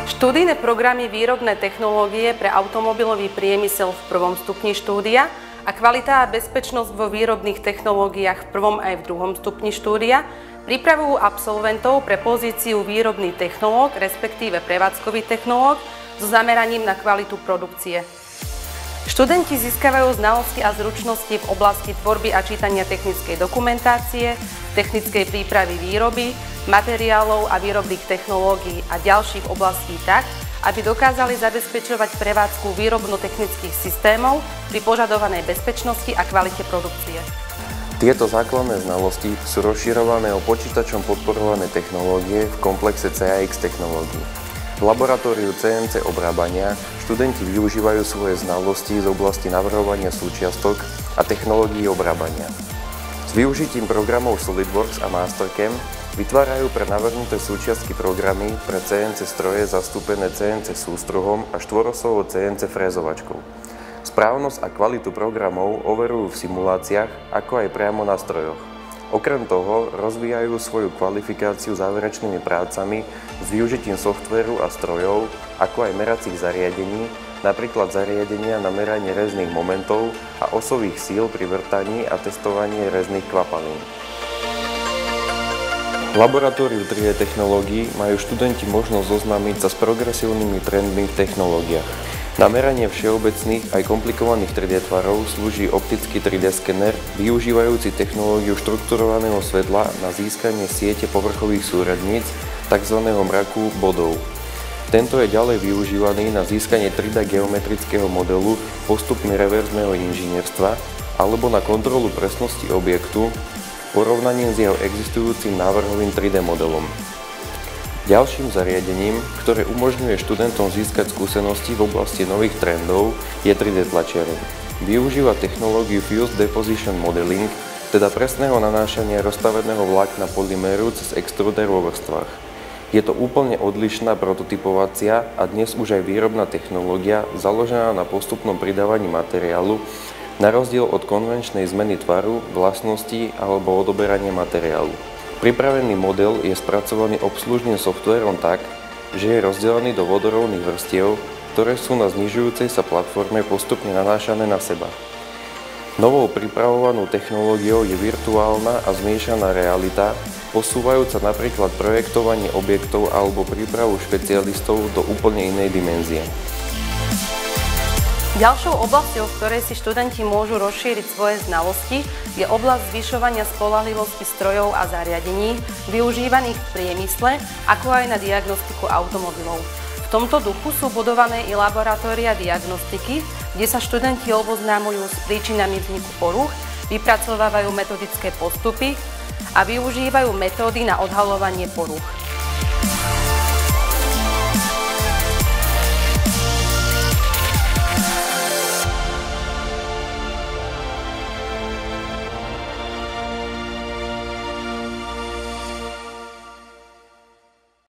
Študijné programy výrobné technológie pre automobilový priemysel v prvom stupni štúdia a kvalita a bezpečnosť vo výrobných technológiách v prvom aj v druhom stupni štúdia pripravujú absolventov pre pozíciu výrobný technológ, respektíve prevádzkový technológ so zameraním na kvalitu produkcie. Študenti získavajú znalosti a zručnosti v oblasti tvorby a čítania technickej dokumentácie, technickej prípravy výroby, materiálov a výrobných technológií a ďalších oblastí tak, aby dokázali zabezpečovať prevádzku výrobno-technických systémov pri požadovanej bezpečnosti a kvalite produkcie. Tieto základné znalosti sú rozširované o počítačom podporované technológie v komplexe CAX technológií. V laboratóriu CNC obrábania študenti využívajú svoje znalosti z oblasti navrhovania súčiastok a technológií obrábania. S využitím programov SolidWorks a Mastercam vytvárajú pre navrhnuté súčiastky programy pre CNC stroje zastúpené CNC sústruhom a štvorosovou CNC frézovačkou. Správnosť a kvalitu programov overujú v simuláciách, ako aj priamo na strojoch. Okrem toho rozvíjajú svoju kvalifikáciu záverečnými prácami s využitím softvéru a strojov, ako aj meracích zariadení, napríklad zariadenia na meranie rezných momentov a osových síl pri vrtaní a testovaní rezných kvapalín. V laboratóriu 3D technológií majú študenti možnosť zoznámiť sa s progresívnymi trendmi v technológiách. Na meranie všeobecných aj komplikovaných 3D tvarov slúži optický 3D skener, využívajúci technológiu štrukturovaného svetla na získanie siete povrchových súradníc, tzv. Mraku bodov. Tento je ďalej využívaný na získanie 3D geometrického modelu postupmi reverzného inžinierstva alebo na kontrolu presnosti objektu porovnaním s jeho existujúcim návrhovým 3D modelom. Ďalším zariadením, ktoré umožňuje študentom získať skúsenosti v oblasti nových trendov, je 3D tlačiareň. Využíva technológiu Fused Deposition Modeling, teda presného nanášania rozstaveného vlákna polyméru cez extruder vo vrstvách. Je to úplne odlišná prototypovacia a dnes už aj výrobná technológia založená na postupnom pridávaní materiálu, na rozdiel od konvenčnej zmeny tvaru, vlastností alebo odoberania materiálu. Pripravený model je spracovaný obslužným softvérom tak, že je rozdelený do vodorovných vrstiev, ktoré sú na znižujúcej sa platforme postupne nanášané na seba. Novou pripravovanou technológiou je virtuálna a zmiešaná realita, posúvajúca napríklad projektovanie objektov alebo prípravu špecialistov do úplne inej dimenzie. Ďalšou oblasťou, v ktorej si študenti môžu rozšíriť svoje znalosti, je oblasť zvyšovania spoľahlivosti strojov a zariadení využívaných v priemysle, ako aj na diagnostiku automobilov. V tomto duchu sú budované i laboratória diagnostiky, kde sa študenti oboznámujú s príčinami vzniku porúch, vypracovávajú metodické postupy a využívajú metódy na odhaľovanie porúch.